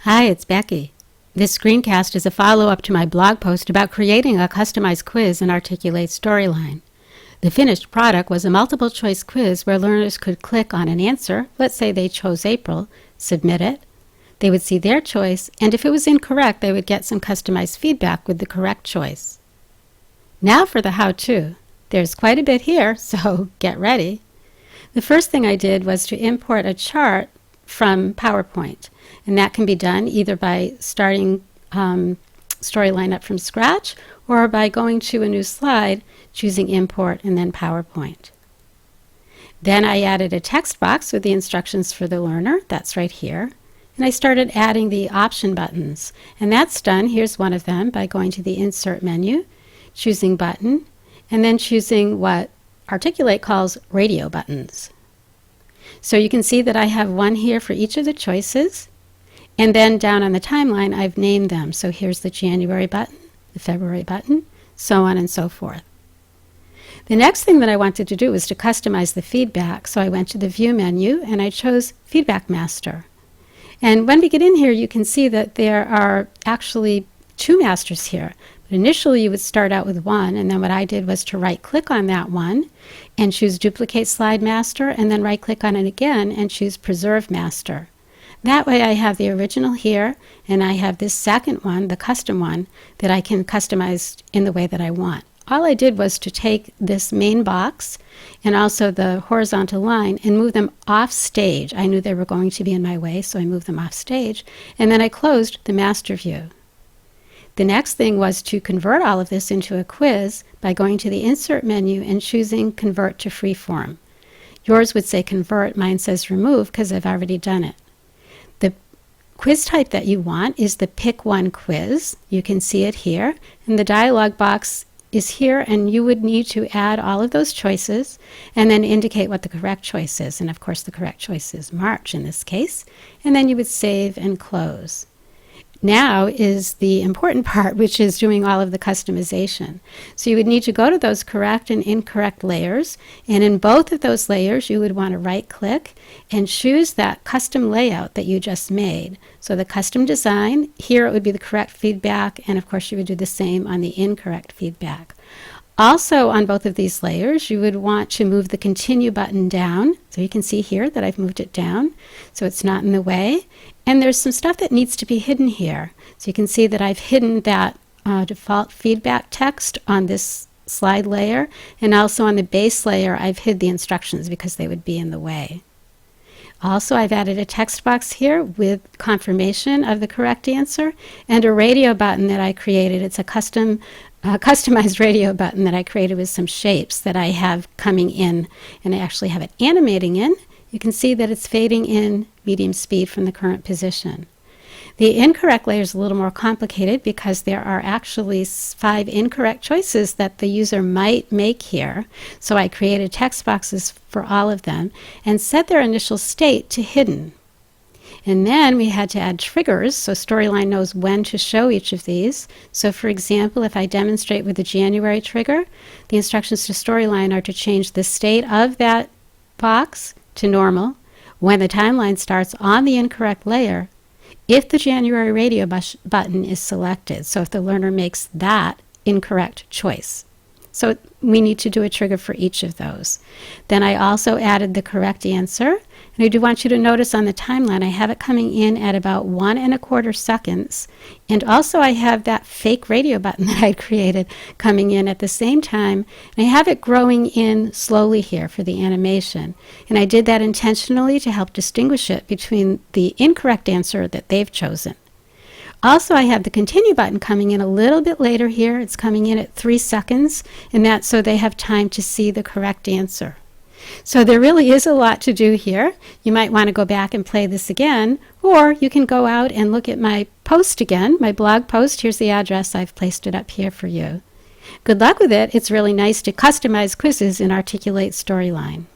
Hi, it's Becky. This screencast is a follow-up to my blog post about creating a customized quiz in Articulate Storyline. The finished product was a multiple-choice quiz where learners could click on an answer, let's say they chose April, submit it. They would see their choice, and if it was incorrect, they would get some customized feedback with the correct choice. Now for the how-to. There's quite a bit here, so get ready. The first thing I did was to import a chart from PowerPoint, and that can be done either by starting Storyline up from scratch or by going to a new slide, choosing Import, and then PowerPoint. Then I added a text box with the instructions for the learner. That's right here. And I started adding the option buttons. And that's done, here's one of them, by going to the Insert menu, choosing Button, and then choosing what Articulate calls radio buttons. So you can see that I have one here for each of the choices. And then down on the timeline, I've named them. So here's the January button, the February button, so on and so forth. The next thing that I wanted to do was to customize the feedback. So I went to the View menu and I chose Feedback Master. And when we get in here, you can see that there are actually two masters here. But initially, you would start out with one, and then what I did was to right-click on that one and choose Duplicate Slide Master, and then right-click on it again and choose Preserve Master. That way I have the original here, and I have this second one, the custom one, that I can customize in the way that I want. All I did was to take this main box and also the horizontal line and move them off stage. I knew they were going to be in my way, so I moved them off stage, and then I closed the master view. The next thing was to convert all of this into a quiz by going to the Insert menu and choosing Convert to Freeform. Yours would say Convert, mine says Remove because I've already done it. The quiz type that you want is the Pick One quiz. You can see it here, and the dialog box is here, and you would need to add all of those choices and then indicate what the correct choice is. And of course the correct choice is March in this case, and then you would save and close. Now is the important part, which is doing all of the customization. So you would need to go to those correct and incorrect layers, and in both of those layers you would want to right-click and choose that custom layout that you just made. So the custom design, here it would be the correct feedback, and of course you would do the same on the incorrect feedback. Also on both of these layers, you would want to move the Continue button down. So you can see here that I've moved it down so it's not in the way. And there's some stuff that needs to be hidden here. So you can see that I've hidden that default feedback text on this slide layer, and also on the base layer I've hid the instructions because they would be in the way. Also, I've added a text box here with confirmation of the correct answer and a radio button that I created. It's a customized radio button that I created with some shapes that I have coming in, and I actually have it animating in. You can see that it's fading in medium speed from the current position. The incorrect layer is a little more complicated because there are actually 5 incorrect choices that the user might make here. So I created text boxes for all of them and set their initial state to hidden. And then we had to add triggers so Storyline knows when to show each of these. So for example, if I demonstrate with the January trigger, the instructions to Storyline are to change the state of that box to normal when the timeline starts on the incorrect layer if the January radio button is selected. So if the learner makes that incorrect choice. So we need to do a trigger for each of those. Then I also added the correct answer. And I do want you to notice on the timeline, I have it coming in at about 1 1/4 seconds. And also I have that fake radio button that I created coming in at the same time. And I have it growing in slowly here for the animation. And I did that intentionally to help distinguish it between the incorrect answer that they've chosen. Also, I have the Continue button coming in a little bit later here. It's coming in at 3 seconds, and that's so they have time to see the correct answer. So there really is a lot to do here. You might want to go back and play this again, or you can go out and look at my post again, my blog post. Here's the address. I've placed it up here for you. Good luck with it. It's really nice to customize quizzes in Articulate Storyline.